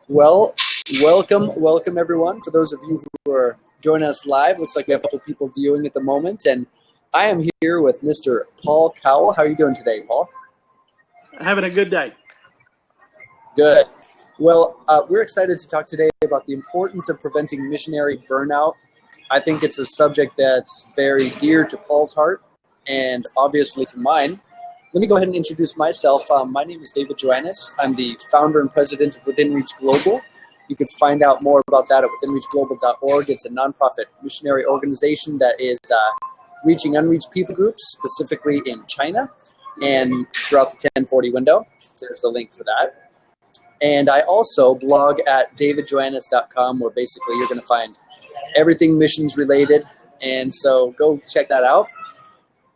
Well, welcome everyone. For those of you who are joining us live, looks like we have a couple people viewing at the moment, and I am here with Mr. Paul Cowell. How are you doing today, Paul? Having a good day. Good. Well, we're excited to talk today about the importance of preventing missionary burnout. I think it's a subject that's very dear to Paul's heart and obviously to mine. Let me go ahead and introduce myself. My name is David Joannis. I'm the founder and president of Within Reach Global. You can find out more about that at withinreachglobal.org. It's a nonprofit missionary organization that is reaching unreached people groups, specifically in China and throughout the 1040 window. There's the link for that. And I also blog at davidjoannis.com, where basically you're going to find everything missions related. And so go check that out.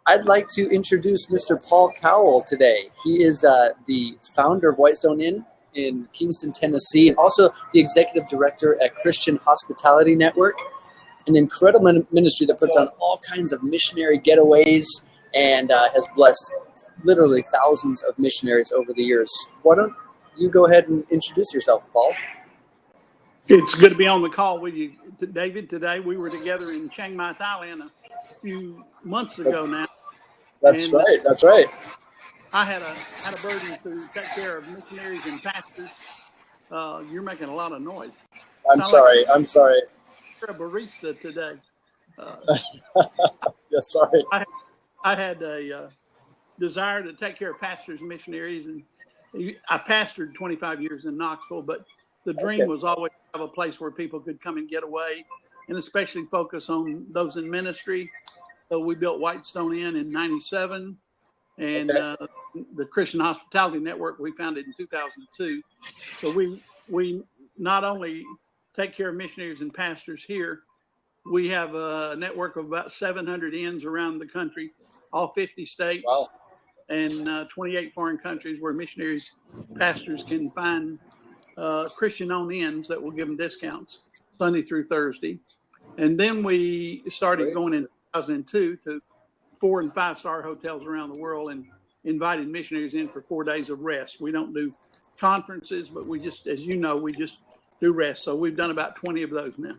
I'd like to introduce Mr. Paul Cowell today. He is the founder of Whitestone Inn in Kingston, Tennessee, and also the executive director at Christian Hospitality Network, an incredible ministry that puts on all kinds of missionary getaways and has blessed literally thousands of missionaries over the years. Why don't you go ahead and introduce yourself, Paul? It's good to be on the call with you, David. Today we were together in Chiang Mai, Thailand a few months ago now. That's right. I had a burden to take care of missionaries and pastors. You're making a lot of noise. I'm sorry. You're a barista today. Yes, sorry. I had a desire to take care of pastors and missionaries, and I pastored 25 years in Knoxville, but the dream was always to have a place where people could come and get away, and especially focus on those in ministry. So we built Whitestone Inn in 97, and the Christian Hospitality Network we founded in 2002. So we not only take care of missionaries and pastors here, we have a network of about 700 inns around the country, all 50 states. Wow. And 28 foreign countries where missionaries, pastors can find Christian-owned inns that will give them discounts Sunday through Thursday. And then we started going in 2002 to 4- and 5-star hotels around the world and invited missionaries in for 4 days of rest. We don't do conferences, but we just, as you know, we just do rest. So we've done about 20 of those now.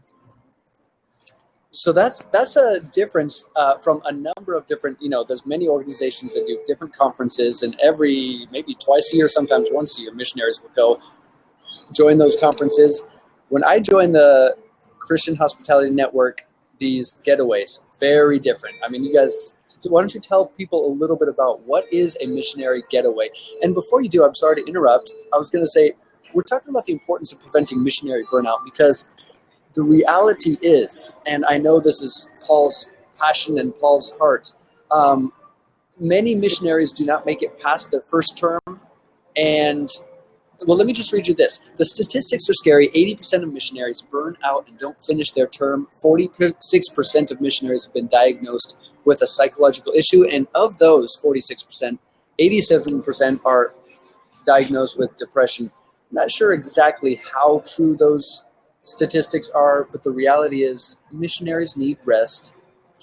So that's a difference from a number of different, there's many organizations that do different conferences, and maybe twice a year, sometimes once a year, missionaries would go join those conferences. When I joined the Christian Hospitality Network, these getaways, very different. I mean, you guys, why don't you tell people a little bit about what is a missionary getaway? And before you do, I'm sorry to interrupt. I was going to say, we're talking about the importance of preventing missionary burnout, because the reality is, and I know this is Paul's passion and Paul's heart, many missionaries do not make it past their first term. And, well, let me just read you this. The statistics are scary. 80% of missionaries burn out and don't finish their term. 46% of missionaries have been diagnosed with a psychological issue. And of those 46%, 87% are diagnosed with depression. I'm not sure exactly how true those statistics are, but the reality is missionaries need rest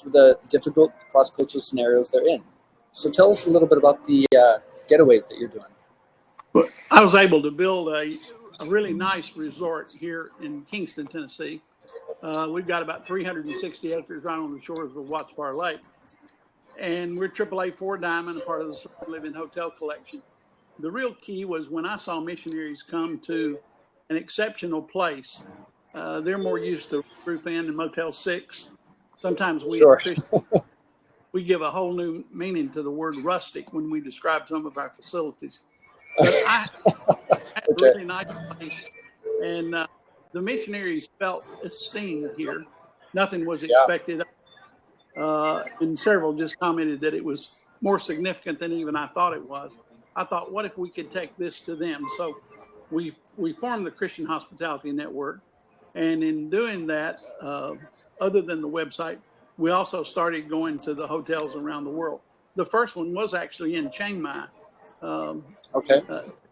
for the difficult cross-cultural scenarios they're in. So tell us a little bit about the getaways that you're doing. Well, I was able to build a really nice resort here in Kingston, Tennessee. We've got about 360 acres right on the shores of Watts-Bar Lake. And we're AAA 4 Diamond, a part of the Southern Living Hotel Collection. The real key was when I saw missionaries come to an exceptional place. They're more used to Roof Inn and Motel 6. Sometimes we give a whole new meaning to the word rustic when we describe some of our facilities. But I had a really nice place, and the missionaries felt esteemed here. Nothing was expected. And several just commented that it was more significant than even I thought it was. I thought, what if we could take this to them? So we formed the Christian Hospitality Network. And in doing that, other than the website, we also started going to the hotels around the world. The first one was actually in Chiang Mai.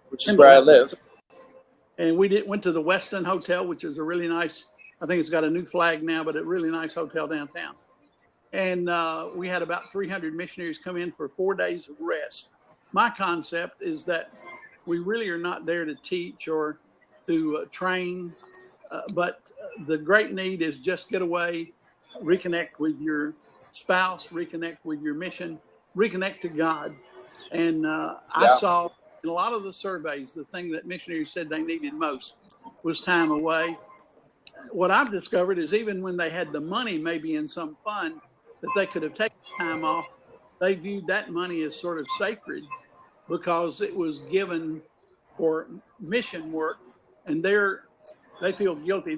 Which is where I live. And we went to the Westin Hotel, which is a really nice, I think it's got a new flag now, but a really nice hotel downtown. And we had about 300 missionaries come in for 4 days of rest. My concept is that we really are not there to teach or to train. But the great need is just get away, reconnect with your spouse, reconnect with your mission, reconnect to God. And I saw in a lot of the surveys, the thing that missionaries said they needed most was time away. What I've discovered is even when they had the money, maybe in some fund that they could have taken time off, they viewed that money as sort of sacred because it was given for mission work, and they feel guilty.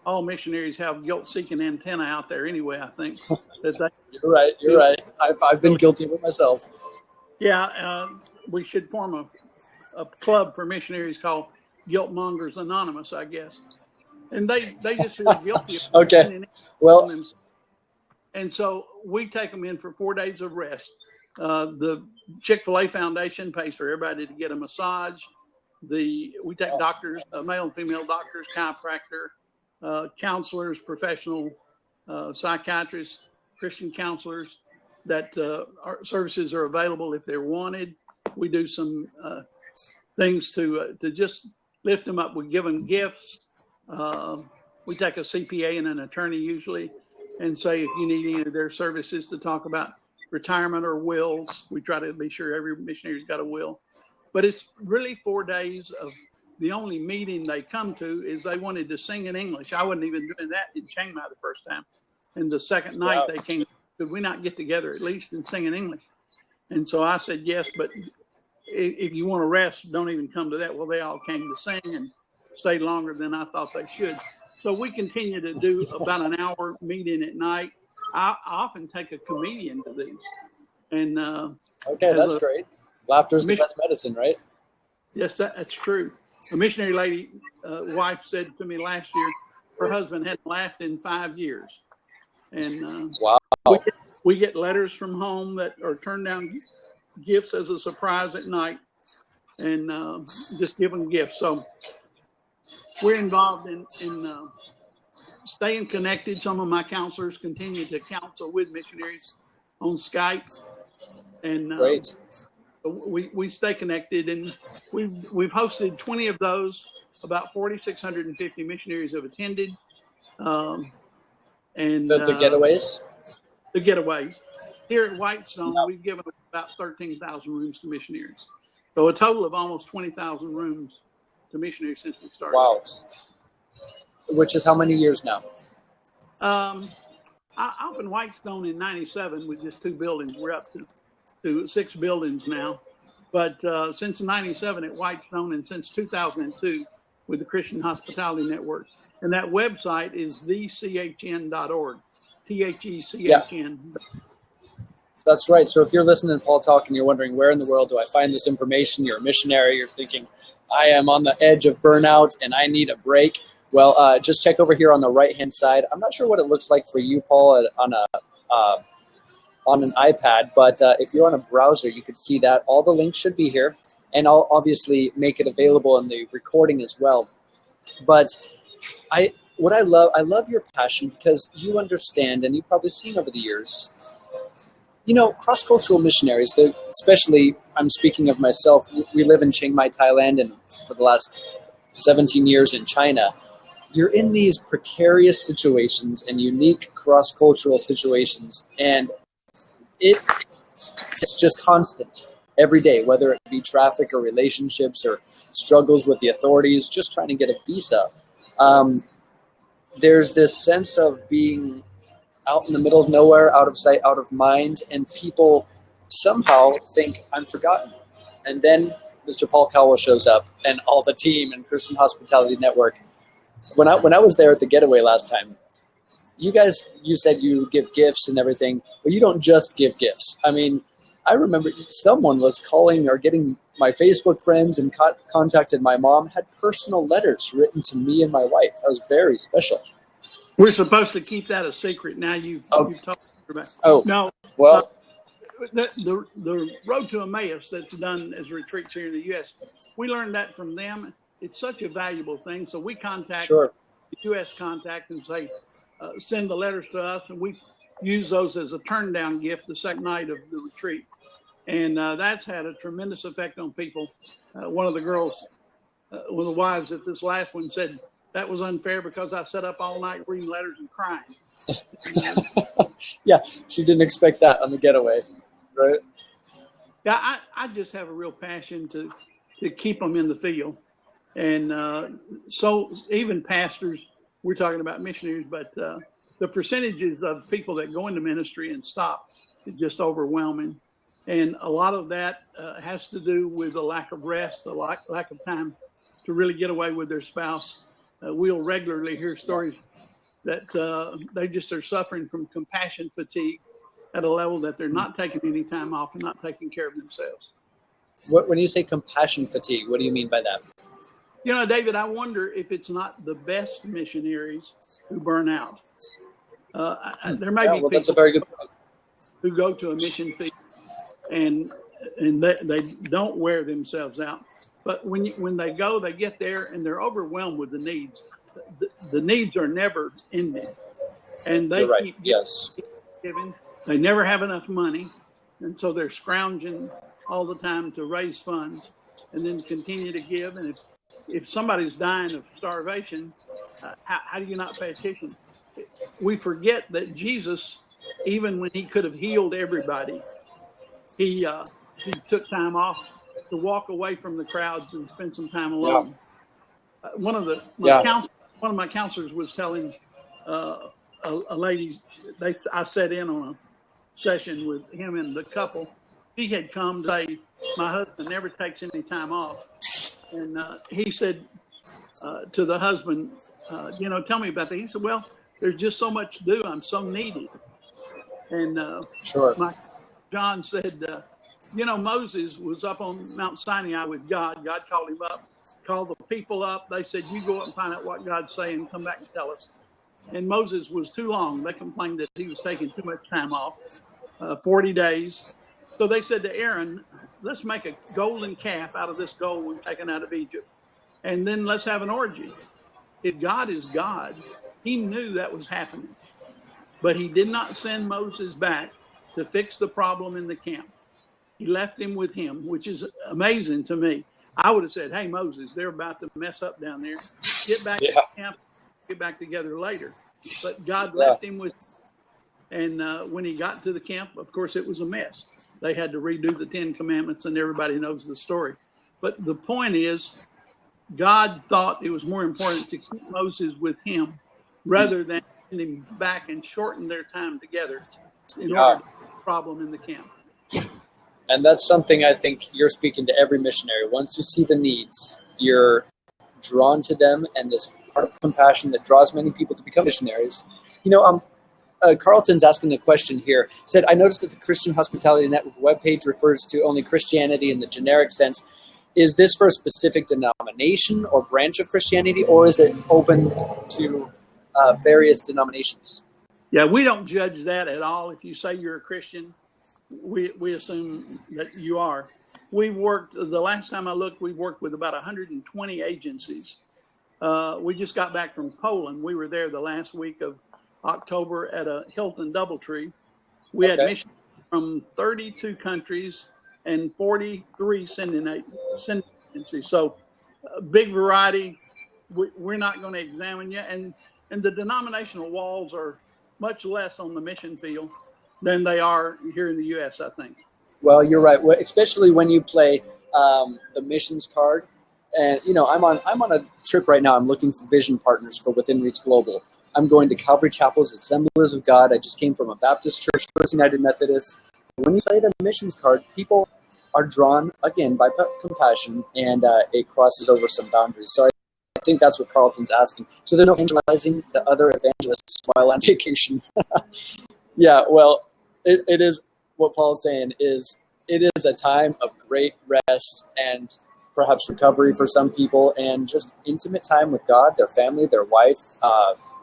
All missionaries have guilt-seeking antenna out there anyway. I think that You're right. You're right. I've been guilty of it myself. Yeah, we should form a club for missionaries called Guilt Mongers Anonymous, I guess. And they just feel guilty. Okay. Well, and so we take them in for 4 days of rest. The Chick-fil-A Foundation pays for everybody to get a massage. We take doctors, male and female doctors, chiropractor, counselors, professional psychiatrists, Christian counselors. That our services are available if they're wanted. We do some things to just lift them up. We give them gifts. We take a CPA and an attorney usually, and say if you need any of their services to talk about retirement or wills, we try to be sure every missionary's got a will. But it's really 4 days of the only meeting they come to is they wanted to sing in English. I wasn't even doing that in Chiang Mai the first time. And the second night they came, could we not get together at least and sing in English? And so I said, yes, but if you want to rest, don't even come to that. Well, they all came to sing and stayed longer than I thought they should. So we continue to do about an hour meeting at night. I often take a comedian to these. And okay, that's great. Laughter's the best medicine, right? Yes, that's true. A missionary lady wife said to me last year, her husband hadn't laughed in 5 years. And wow. We get letters from home that are turned down gifts as a surprise at night, and just give them gifts. So we're involved in staying connected. Some of my counselors continue to counsel with missionaries on Skype, and great. We stay connected, and we've hosted 20 of those. About 4,650 missionaries have attended. And the getaways? The getaways. Here at Whitestone, we've given about 13,000 rooms to missionaries. So a total of almost 20,000 rooms to missionaries since we started. Wow. Which is how many years now? I opened Whitestone in 97 with just 2 buildings. We're up to 6 buildings now. But since 97 at Whitestone, and since 2002 with the Christian Hospitality Network. And that website is thechn.org. THECHN. Yeah. That's right. So if you're listening to Paul talk and you're wondering, where in the world do I find this information? You're a missionary. You're thinking, I am on the edge of burnout and I need a break. Well, just check over here on the right-hand side. I'm not sure what it looks like for you, Paul, on an iPad, but if you're on a browser, you could see that. All the links should be here, and I'll obviously make it available in the recording as well. But I love your passion, because you understand, and you've probably seen over the years, cross-cultural missionaries, especially, I'm speaking of myself, we live in Chiang Mai, Thailand, and for the last 17 years in China. You're in these precarious situations and unique cross-cultural situations, and it's just constant every day, whether it be traffic or relationships or struggles with the authorities, just trying to get a visa. There's this sense of being out in the middle of nowhere, out of sight, out of mind, and people somehow think I'm forgotten. And then Mr. Paul Cowell shows up, and all the team and Christian Hospitality Network. When I was there at the getaway last time, you said you give gifts and everything, but you don't just give gifts. I mean, I remember someone was calling or getting my Facebook friends and contacted my mom, had personal letters written to me and my wife. That was very special. We're supposed to keep that a secret. Now you've told about. Oh, no. Well, the Road to Emmaus that's done as retreats here in the U.S., we learned that from them. It's such a valuable thing. So we contact the U.S. contact and say, send the letters to us, and we use those as a turn-down gift the second night of the retreat. And that's had a tremendous effect on people. One of the girls one of the wives at this last one said, that was unfair because I sat up all night reading letters and crying. Yeah, she didn't expect that on the getaway, right? Yeah, I just have a real passion to keep them in the field. And so even pastors, we're talking about missionaries, but the percentages of people that go into ministry and stop is just overwhelming. And a lot of that has to do with the lack of rest, the lack of time to really get away with their spouse. We'll regularly hear stories that they just are suffering from compassion fatigue at a level that they're not taking any time off and not taking care of themselves. When you say compassion fatigue, what do you mean by that? You know, David, I wonder if it's not the best missionaries who burn out. There may be that's a people very good point. who go to a mission field and they don't wear themselves out. But when they go, they get there and they're overwhelmed with the needs. The needs are never ending, and they keep giving. They never have enough money, and so they're scrounging all the time to raise funds, and then continue to give. And if somebody's dying of starvation, how do you not pay attention? We forget that Jesus, even when he could have healed everybody, he took time off to walk away from the crowds and spend some time alone. One of my counselors was telling a lady, I sat in on a session with him and the couple. He had come to say, my husband never takes any time off. And he said to the husband, tell me about that. He said, well, there's just so much to do. I'm so needy. And John said, Moses was up on Mount Sinai with God. God called him up, called the people up. They said, you go up and find out what God's saying and come back and tell us. And Moses was too long. They complained that he was taking too much time off, 40 days. So they said to Aaron, let's make a golden calf out of this gold we've taken out of Egypt. And then let's have an orgy. If God is God, he knew that was happening. But he did not send Moses back to fix the problem in the camp. He left him with him, which is amazing to me. I would have said, hey, Moses, they're about to mess up down there. Get back to the camp, get back together later. But God left him with him. And when he got to the camp, of course, it was a mess. They had to redo the 10 Commandments, and everybody knows the story. But the point is, God thought it was more important to keep Moses with him rather than send him back and shorten their time together in order to fix the problem in the camp. And that's something I think you're speaking to every missionary. Once you see the needs, you're drawn to them, and this part of compassion that draws many people to become missionaries. Carlton's asking a question here. He said, I noticed that the Christian Hospitality Network webpage refers to only Christianity in the generic sense. Is this for a specific denomination or branch of Christianity, or is it open to various denominations? Yeah, we don't judge that at all. If you say you're a Christian, we assume that you are. The last time I looked, we worked with about 120 agencies. We just got back from Poland. We were there the last week of October at a Hilton Doubletree. We had missions from 32 countries and 43 sending agencies. So big variety. We're not going to examine you. And the denominational walls are much less on the mission field than they are here in the U.S., I think. Well, you're right. Especially when you play the missions card. And, I'm on a trip right now. I'm looking for vision partners for Within Reach Global. I'm going to Calvary Chapel's Assemblers of God. I just came from a Baptist church, First United Methodist. When you play the missions card, people are drawn, again, by compassion, and it crosses over some boundaries. So I think that's what Carlton's asking. So they're not evangelizing the other evangelists while on vacation. Yeah, well, it is what Paul's saying is it is a time of great rest and perhaps recovery for some people, and just intimate time with God, their family, their wife,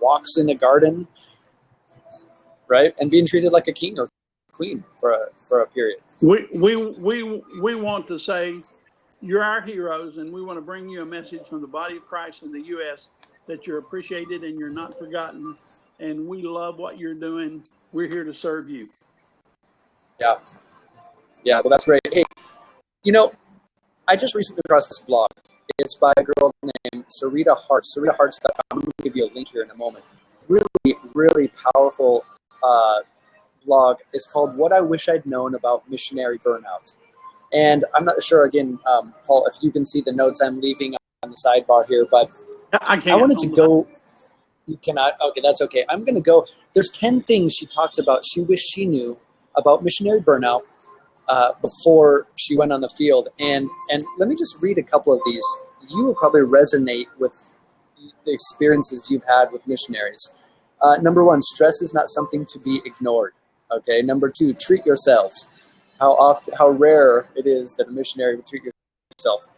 walks in the garden, right? And being treated like a king or queen for a period. We want to say you're our heroes, and we want to bring you a message from the body of Christ in the U.S. that you're appreciated and you're not forgotten, and we love what you're doing. We're here to serve you. Yeah, well, that's great. Hey, I just recently crossed this blog. It's by a girl named Sarita Hart. SaritaHarts.com. I'm going to give you a link here in a moment. Really, really powerful blog. It's called What I Wish I'd Known About Missionary Burnout. And I'm not sure, again, Paul, if you can see the notes I'm leaving on the sidebar here, but I can't. I wanted to go. You cannot? Okay, that's okay. I'm going to go. There's 10 things she talks about she wished she knew about missionary burnout before she went on the field. And let me just read a couple of these. You will probably resonate with the experiences you've had with missionaries. Number 1, stress is not something to be ignored. Okay. Number 2, treat yourself. How rare it is that a missionary would treat yourself,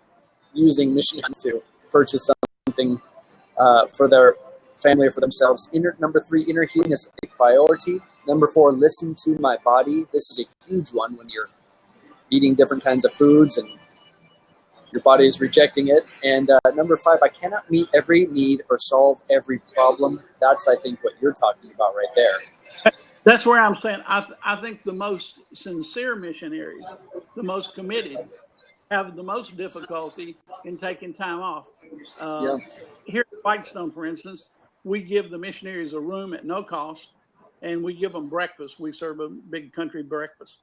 using missionaries to purchase something for their family or for themselves. Number 3, inner healing is a priority. Number 4, listen to my body. This is a huge one when you're eating different kinds of foods and your body is rejecting it. And number 5, I cannot meet every need or solve every problem. That's, I think, what you're talking about right there. That's where I'm saying I think the most sincere missionaries, the most committed, have the most difficulty in taking time off. Here at Whitestone, for instance, we give the missionaries a room at no cost, and we give them breakfast. We serve a big country breakfast.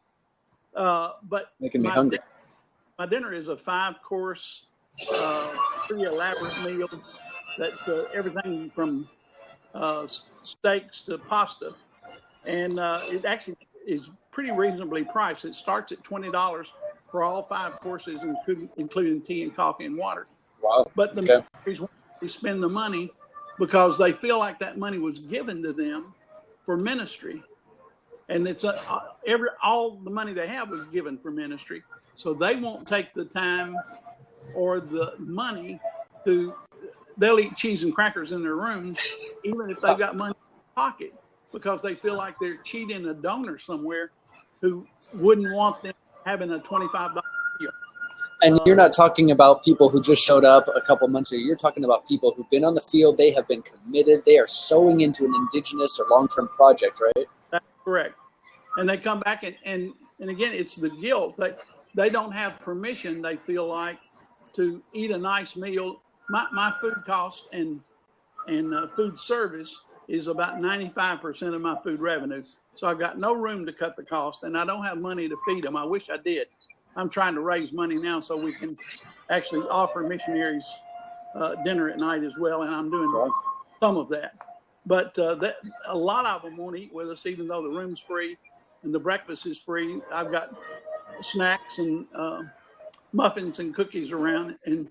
But making me hungry. My dinner is a 5-course, pretty elaborate meal that's everything from steaks to pasta. And it actually is pretty reasonably priced. It starts at $20 for all 5 courses, including tea and coffee and water. Wow. But the missionaries want to spend the money because they feel like that money was given to them for ministry. And it's all the money they have was given for ministry. So they won't take the time or the money they'll eat cheese and crackers in their rooms, even if they've got money in their pocket, because they feel like they're cheating a donor somewhere who wouldn't want them having a $25 meal. And you're not talking about people who just showed up a couple months ago. You're talking about people who've been on the field. They have been committed. They are sowing into an indigenous or long-term project, right? That's correct. And they come back and again, it's the guilt. They don't have permission, they feel like, to eat a nice meal. My food cost and food service is about 95% of my food revenue. So I've got no room to cut the cost, and I don't have money to feed them. I wish I did. I'm trying to raise money now so we can actually offer missionaries dinner at night as well, and I'm doing some of that. But a lot of them won't eat with us, even though the room's free and the breakfast is free. I've got snacks and muffins and cookies around, and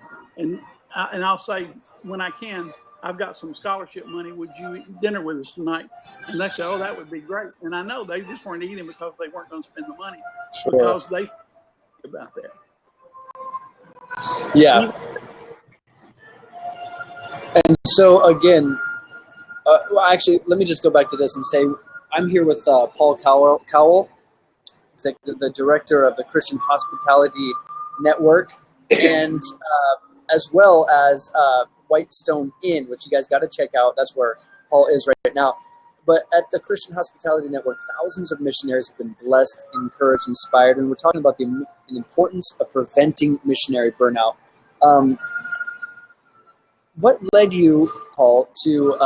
I'll say when I can, I've got some scholarship money. Would you eat dinner with us tonight? And they say, oh, that would be great. And I know they just weren't eating because they weren't going to spend the money, because they about that. Yeah. And so again, actually, let me just go back to this and say, I'm here with Paul Cowell, the director of the Christian Hospitality Network, and as well as Whitestone Inn, which you guys got to check out. That's where Paul is right now. But at the Christian Hospitality Network, thousands of missionaries have been blessed, encouraged, inspired, and we're talking about the importance of preventing missionary burnout. What led you, Paul, to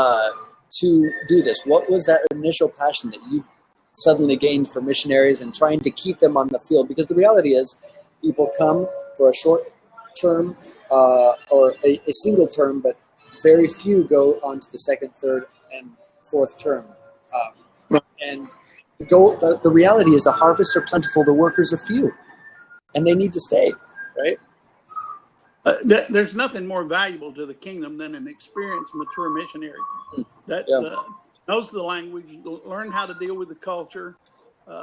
do this? What was that initial passion that you suddenly gained for missionaries and trying to keep them on the field? Because the reality is, people come for a short term or a single term, but very few go on to the second, third, and fourth term. And the reality is the harvests are plentiful, the workers are few, and they need to stay, right? There's nothing more valuable to the kingdom than an experienced, mature missionary that knows the language, learned how to deal with the culture,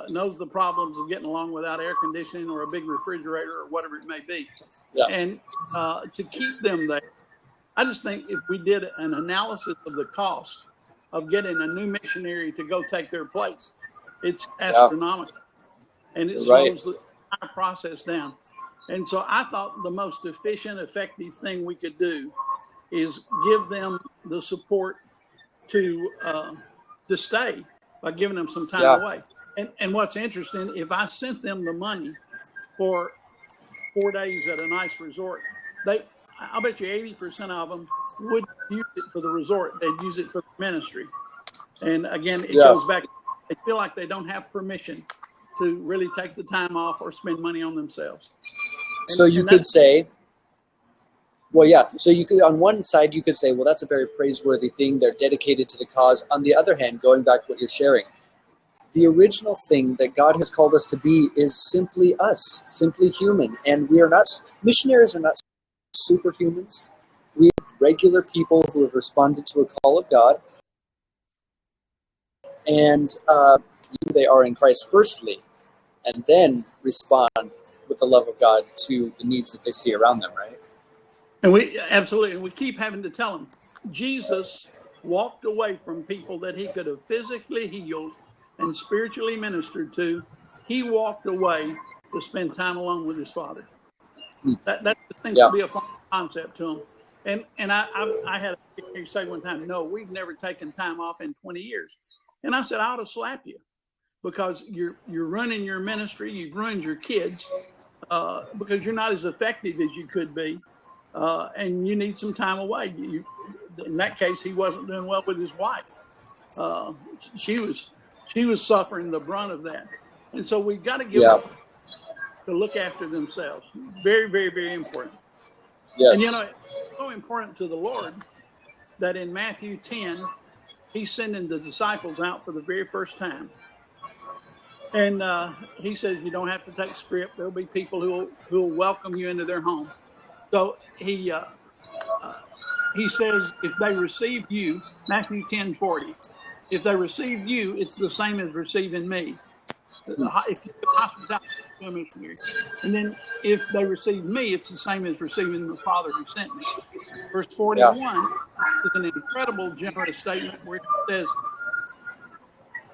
knows the problems of getting along without air conditioning or a big refrigerator or whatever it may be. Yeah. And to keep them there, I just think if we did an analysis of the cost of getting a new missionary to go take their place, it's astronomical. And it slows the entire process down. And so I thought the most efficient, effective thing we could do is give them the support to stay by giving them some time away. And what's interesting, if I sent them the money for 4 days at a nice resort, I'll bet you 80% of them wouldn't use it for the resort. They'd use it for the ministry. And again, it goes back. They feel like they don't have permission to really take the time off or spend money on themselves. So you could say, well, yeah. So you could, on one side, you could say, well, that's a very praiseworthy thing. They're dedicated to the cause. On the other hand, going back to what you're sharing, the original thing that God has called us to be is simply us, simply human. And we are not, missionaries are not superhumans. We are regular people who have responded to a call of God. And they are in Christ firstly, and then respond with the love of God to the needs that they see around them, right? And we absolutely, and we keep having to tell them, Jesus walked away from people that he could have physically healed and spiritually ministered to. He walked away to spend time alone with his Father. That seems to be a fun concept to him. And I had a missionary say one time, no, we've never taken time off in 20 years. And I said, I ought to slap you because you're running your ministry. You've ruined your kids because you're not as effective as you could be. And you need some time away. In that case, he wasn't doing well with his wife. She was suffering the brunt of that. And so we've got to give them to look after themselves. Very, very, very important. Yes. And it's so important to the Lord that in Matthew 10, he's sending the disciples out for the very first time. And he says, you don't have to take script. There'll be people who will welcome you into their home. So he says, if they receive you, Matthew 10:40, if they receive you, it's the same as receiving me. If you give hospitality to a missionary. And then if they receive me, it's the same as receiving the Father who sent me. Verse 41 is an incredible generous statement where it says,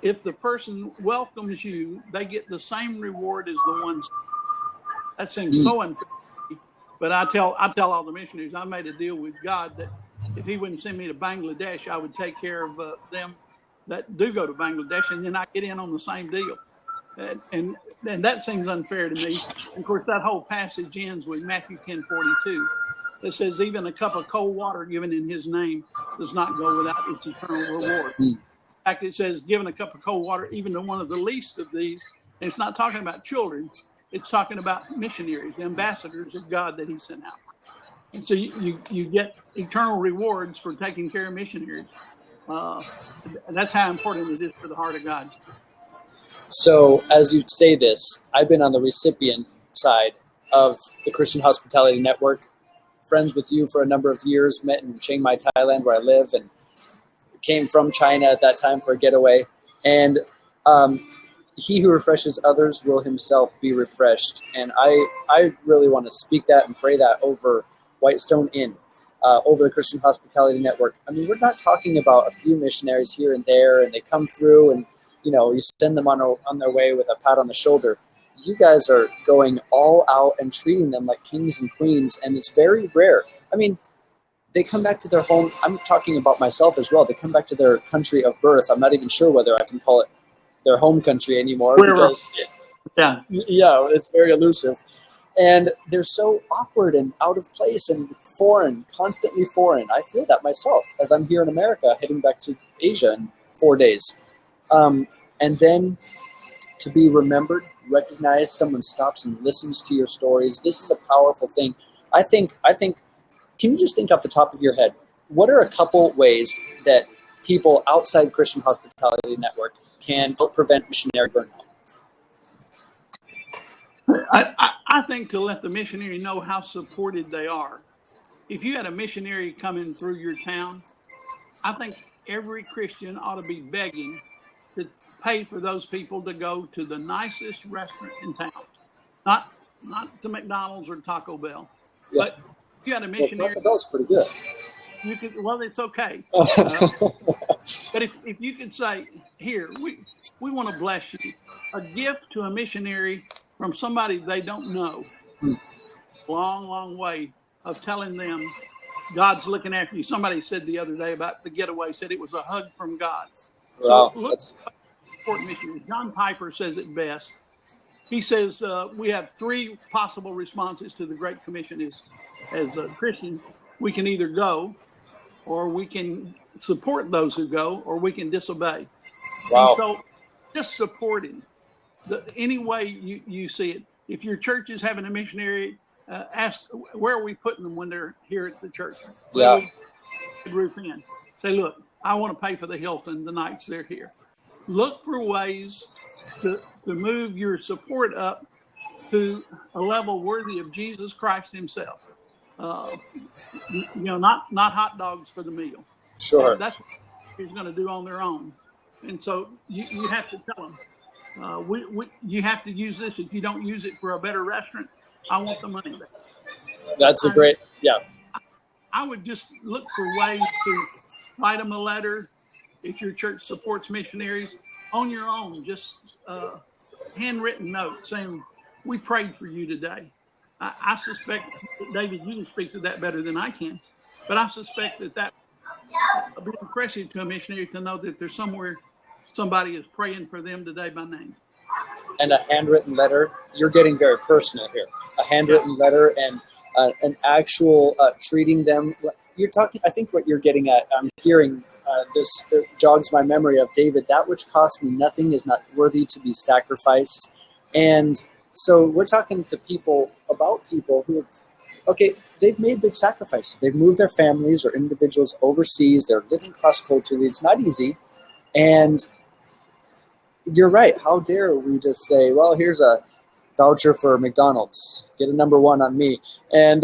if the person welcomes you, they get the same reward as the ones. That seems so unfair. But I tell all the missionaries, I made a deal with God that if he wouldn't send me to Bangladesh, I would take care of them that do go to Bangladesh, and then I get in on the same deal. And that seems unfair to me. And of course, that whole passage ends with Matthew 10:42. It says, even a cup of cold water given in his name does not go without its eternal reward. In fact, it says, given a cup of cold water, even to one of the least of these. And it's not talking about children. It's talking about missionaries, the ambassadors of God that he sent out. And so you get eternal rewards for taking care of missionaries. And that's how important it is for the heart of God. So as you say this, I've been on the recipient side of the Christian Hospitality Network, friends with you for a number of years, met in Chiang Mai, Thailand, where I live, and came from China at that time for a getaway. And he who refreshes others will himself be refreshed. And I really want to speak that and pray that over Whitestone Inn, over the Christian Hospitality Network. I mean, we're not talking about a few missionaries here and there, and they come through and, you send them on their way with a pat on the shoulder. You guys are going all out and treating them like kings and queens, and it's very rare. I mean, they come back to their home. I'm talking about myself as well. They come back to their country of birth. I'm not even sure whether I can call it their home country anymore. Because it's very elusive. And they're so awkward and out of place and foreign, constantly foreign. I feel that myself as I'm here in America, heading back to Asia in 4 days. And then to be remembered, recognized, someone stops and listens to your stories. This is a powerful thing. I think, can you just think off the top of your head, what are a couple ways that people outside Christian Hospitality Network can help prevent missionary burnout? I think to let the missionary know how supported they are. If you had a missionary coming through your town, I think every Christian ought to be begging to pay for those people to go to the nicest restaurant in town. Not to McDonald's or Taco Bell. Yeah. But if you had a missionary... Taco Bell's pretty good. Well, it's okay. But if you could say, here, we want to bless you. A gift to a missionary from somebody they don't know. Long, long way of telling them God's looking after you. Somebody said the other day about the getaway, said it was a hug from God. Wow. So look, important missionary. John Piper says it best. he says we have three possible responses to the Great Commission as Christians. We can either go, or we can support those who go, or we can disobey. Wow. And so just supporting any way you see it. If your church is having a missionary, ask, where are we putting them when they're here at the church? Yeah. Roof in. Say, look, I want to pay for the Hilton the nights they're here. Look for ways to move your support up to a level worthy of Jesus Christ himself. Not hot dogs for the meal. Sure. That's what he's going to do on their own. And so you have to tell them, you have to use this. If you don't use it for a better restaurant, I want the money back. That's a great, yeah. I would just look for ways to write them a letter. If your church supports missionaries on your own, just handwritten note saying, we prayed for you today. I suspect, David, you can speak to that better than I can, but I suspect that would be impressive to a missionary to know that there's somewhere somebody is praying for them today by name. And a handwritten letter, you're getting very personal here. A handwritten letter and an actual treating them. You're talking, I think what you're getting at, I'm hearing this jogs my memory of David, that which cost me nothing is not worthy to be sacrificed. And so we're talking to people about people who, okay, they've made big sacrifices. They've moved their families or individuals overseas. They're living cross-culturally. It's not easy. And you're right. How dare we just say, well, here's a voucher for McDonald's. Get a number one on me. And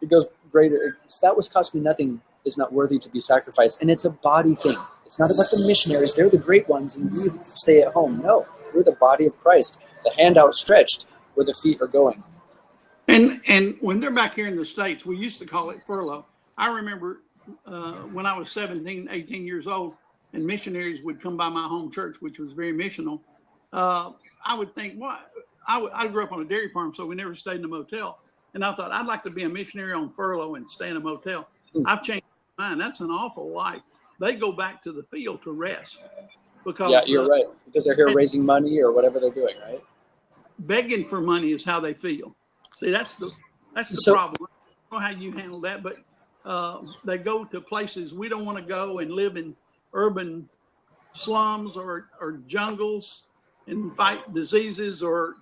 it goes greater. That which cost me nothing is not worthy to be sacrificed. And it's a body thing. It's not about the missionaries. They're the great ones and we stay at home. No, we're the body of Christ. The hand outstretched where the feet are going. And when they're back here in the States, we used to call it furlough. I remember when I was 17, 18 years old, and missionaries would come by my home church, which was very missional. I would think, what? I grew up on a dairy farm, so we never stayed in a motel. And I thought, I'd like to be a missionary on furlough and stay in a motel. I've changed my mind. That's an awful life. They go back to the field to rest. Because, yeah, you're right. Because they're here raising money or whatever they're doing, right? Begging for money is how they feel. See, that's the problem. I don't know how you handle that, but they go to places we don't want to go and live in urban slums or jungles and fight diseases or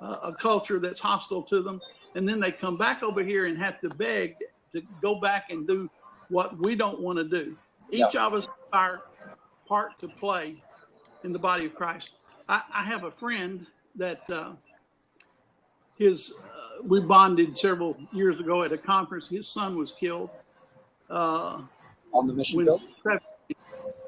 a culture that's hostile to them. And then they come back over here and have to beg to go back and do what we don't want to do. Each of us have our part to play in the body of Christ. I have a friend that we bonded several years ago at a conference. His son was killed on the mission field.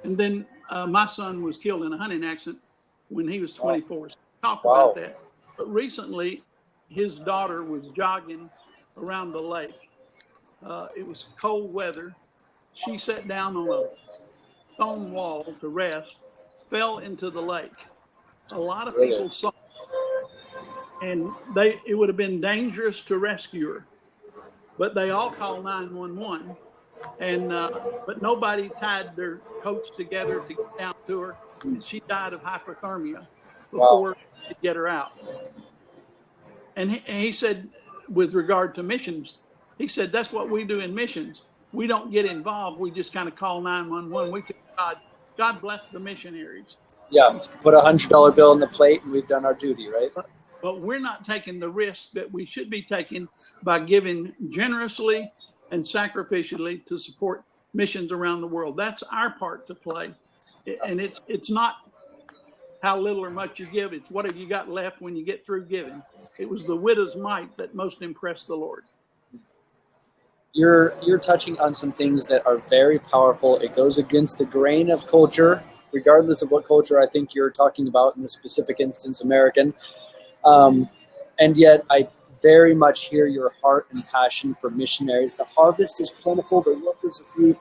And then my son was killed in a hunting accident when he was 24. So we talked about that. But recently, his daughter was jogging around the lake. It was cold weather. She sat down on a stone wall to rest, fell into the lake. A lot of people saw her, and it would have been dangerous to rescue her. But they all called 911. And but nobody tied their coats together to get down to her. And she died of hypothermia before they could get her out. And he said, with regard to missions, he said, that's what we do in missions. We don't get involved. We just kind of call 911. We tell God bless the missionaries. Yeah, put a $100 bill in the plate and we've done our duty, right? But we're not taking the risk that we should be taking by giving generously and sacrificially to support missions around the world. That's our part to play. And it's not how little or much you give. It's what have you got left when you get through giving. It was the widow's mite that most impressed the Lord. You're touching on some things that are very powerful. It goes against the grain of culture, regardless of what culture I think you're talking about, in this specific instance, American. And yet I very much hear your heart and passion for missionaries. The harvest is plentiful, the workers are few,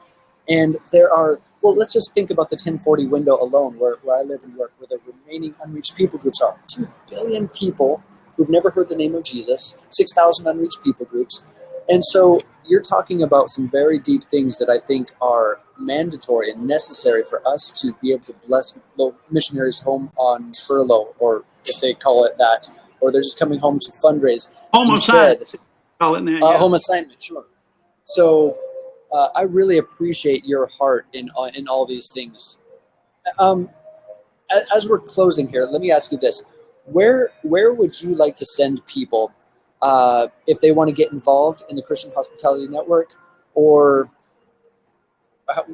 and there are, well, let's just think about the 1040 window alone, where I live and work, where the remaining unreached people groups are. 2 billion people who've never heard the name of Jesus, 6,000 unreached people groups. And so you're talking about some very deep things that I think are mandatory and necessary for us to be able to bless missionaries home on furlough or if they call it that, or they're just coming home to fundraise. Home Instead, assignment, call it now. Yeah. home assignment, sure. So I really appreciate your heart in all these things. As we're closing here, let me ask you this: where would you like to send people if they want to get involved in the Christian Hospitality Network, or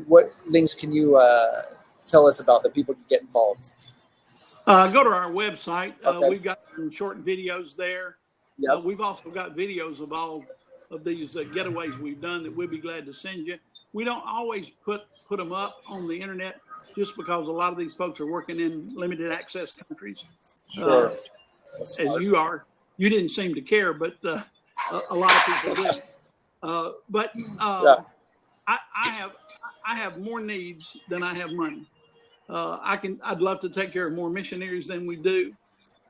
what links can you tell us about that people can get involved? Go to our website. Okay. We've got some short videos there. Yep. We've also got videos of all of these getaways we've done that we'll be glad to send you. We don't always put them up on the internet just because a lot of these folks are working in limited access countries. Sure. As you are. You didn't seem to care, but a lot of people do. Yeah. I have more needs than I have money. I'd love to take care of more missionaries than we do.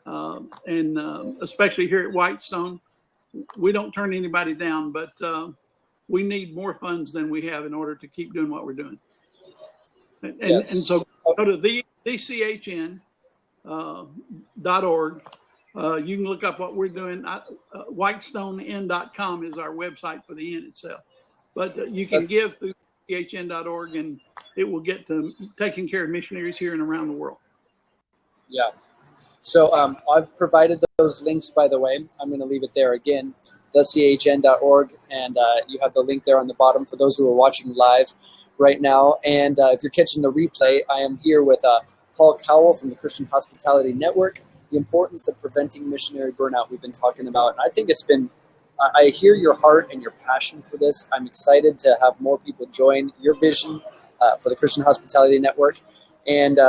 And especially here at Whitestone, we don't turn anybody down, but we need more funds than we have in order to keep doing what we're doing. And so go to thechn.org. You can look up what we're doing. Whitestoneinns.com is our website for the inn itself. But you can give through thechn.org, and it will get to taking care of missionaries here and around the world. Yeah. So I've provided those links, by the way. I'm going to leave it there again, thechn.org, and you have the link there on the bottom for those who are watching live right now. And if you're catching the replay, I am here with Paul Cowell from the Christian Hospitality Network, the importance of preventing missionary burnout we've been talking about. And I think it's been, I hear your heart and your passion for this. I'm excited to have more people join your vision for the Christian Hospitality Network. And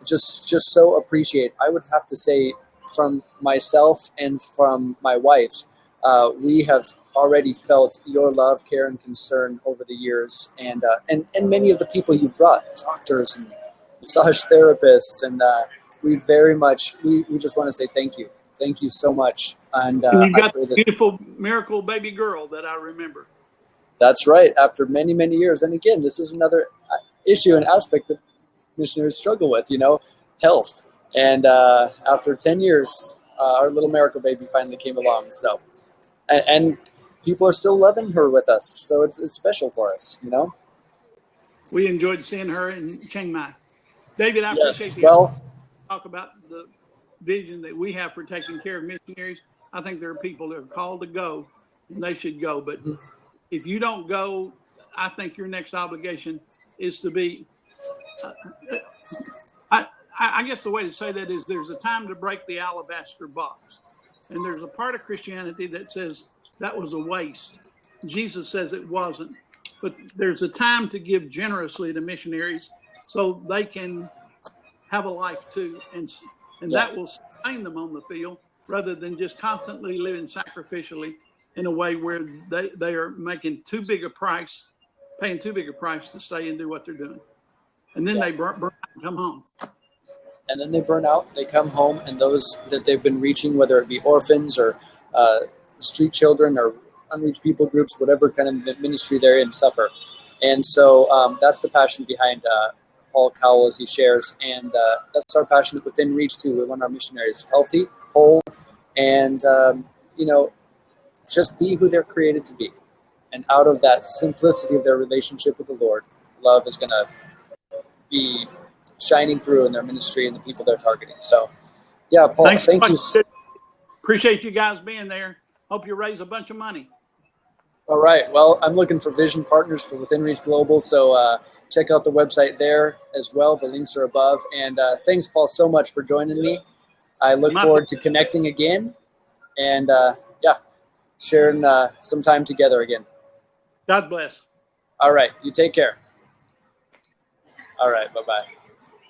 just so appreciate. I would have to say, from myself and from my wife, we have already felt your love, care, and concern over the years, and many of the people you've brought, doctors and massage therapists, and we very much we just want to say thank you so much. And you've got the beautiful miracle baby girl that I remember. That's right. After many years, and again, this is another issue and aspect that missionaries struggle with, health. And after 10 years, our little miracle baby finally came along. So, and people are still loving her with us. So it's special for us, We enjoyed seeing her in Chiang Mai. David, I appreciate you. Talk about the vision that we have for taking care of missionaries. I think there are people that are called to go, and they should go. But if you don't go, I think your next obligation is to be. I guess the way to say that is there's a time to break the alabaster box. And there's a part of Christianity that says that was a waste. Jesus says it wasn't. But there's a time to give generously to missionaries so they can have a life too. And that will sustain them on the field rather than just constantly living sacrificially in a way where they are making too big a price, paying too big a price to stay and do what they're doing. And then they burn out and come home. And then they burn out, they come home, and those that they've been reaching, whether it be orphans or street children or unreached people groups, whatever kind of ministry they're in, suffer. And so that's the passion behind Paul Cowell as he shares. And that's our passion within Reach too. We want our missionaries healthy, whole, and, just be who they're created to be. And out of that simplicity of their relationship with the Lord, love is going to be shining through in their ministry and the people they're targeting. So, yeah, Paul, thank you. Appreciate you guys being there. Hope you raise a bunch of money. All right. Well, I'm looking for vision partners for Within Reach Global, so check out the website there as well. The links are above. And thanks, Paul, so much for joining me. I look forward to connecting again and, sharing some time together again. God bless. All right. You take care. All right. Bye-bye.